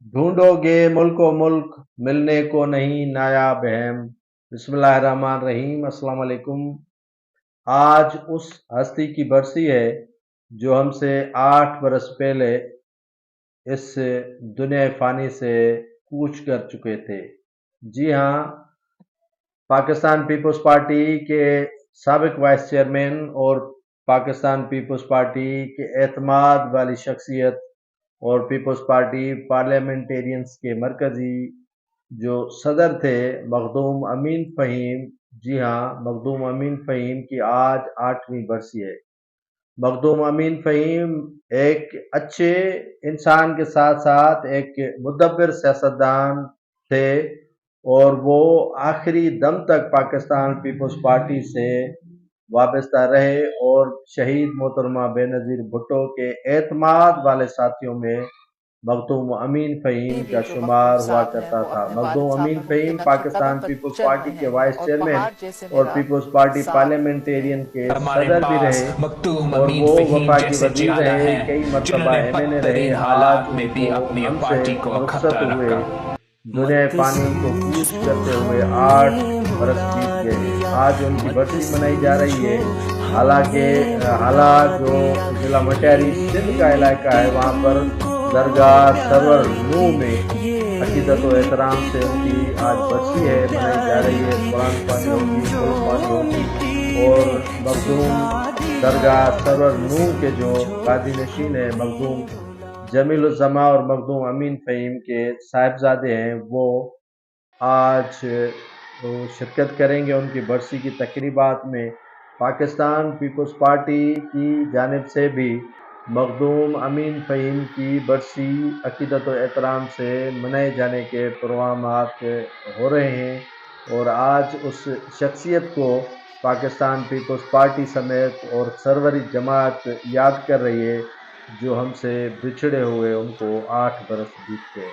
ढूंढोगे मुल्को मुल्क मिलने को नहीं नायाब अहम। बिस्मिल्लाहिर्रहमानिर्रहीम। अस्सलाम वालेकुम। आज उस हस्ती की बरसी है जो हमसे 8 बरस पहले इस दुनिया फ़ानी से कूच कर चुके थे। जी हाँ, पाकिस्तान पीपल्स पार्टी के साबिक वाइस चेयरमैन और पाकिस्तान पीपल्स पार्टी के एतमाद वाली शख्सियत और पीपल्स पार्टी पार्लियामेंटेरियंस के मरकज़ी जो सदर थे मखदूम अमीन फ़हीम। जी हाँ, मखदूम अमीन फ़हीम की आज 8वीं बरसी है। मखदूम अमीन फ़हीम एक अच्छे इंसान के साथ साथ एक मुदब्बिर सियासतदान थे और वो आखिरी दम तक पाकिस्तान पीपल्स पार्टी से वाबस्ता रहे और शहीद मोहतरमा बेनज़ीर भुट्टो के एतमाद वाले साथियों में मखदूम अमीन फ़हीम का जो वक्त शुमार हुआ साथ है करता वो था। अपने वालिद मखदूम साहब अमीन में फ़हीम मुख्तदर पाकिस्तान खिताबत पर पीपल्स चल पार्टी रहे के हैं वाइस और चेयरमैन पहाड़ जैसे और मेरा पीपल्स पार्टी साथ है। पार्लियामेंटेरियन के हमारे सदर भी पास रहे मखदूम और अमीन वो फ़हीम वफाकी जैसे वजीर जियादा रहे, हैं कई मरतबा जिन्होंने MNA रहे। बदतरीन आज हालात में भी उनको अपनी हमसे पार्टी को रुखसत अखत्ता हुए रखा। दुनिया फ़ानी को कूच करते हुए 8 बरस बीत गए हैं। आज उनकी बरसी मनाई जा रही है। हालांकि हालात जो ज़िला मटियारी सिंध का इलाका है वहाँ पर दरगाह सरवर नूह में अकीदत व एहतराम से उनकी आज बरसी है, मनाई जा रही है। कुरान पानी होगी, दुरूद पानी होगी और मखदूम दरगाह सरवर नूह के जो कादी नशीन है मखदूम जमीलुज़्ज़मा और मखदूम अमीन फ़हीम के साहिबजादे हैं, वो आज शिरकत करेंगे उनकी बरसी की तकरीबात में। पाकिस्तान पीपल्स पार्टी की जानिब से भी मखदूम अमीन फ़हीम की बरसी अकीदत व एहतराम से मनाए जाने के प्रोग्रामात हो रहे हैं और आज उस शख्सियत को पाकिस्तान पीपल्स पार्टी समेत और सरवरी जमात याद कर रही है जो हमसे बिछड़े हुए उनको 8 बरस बीत गए।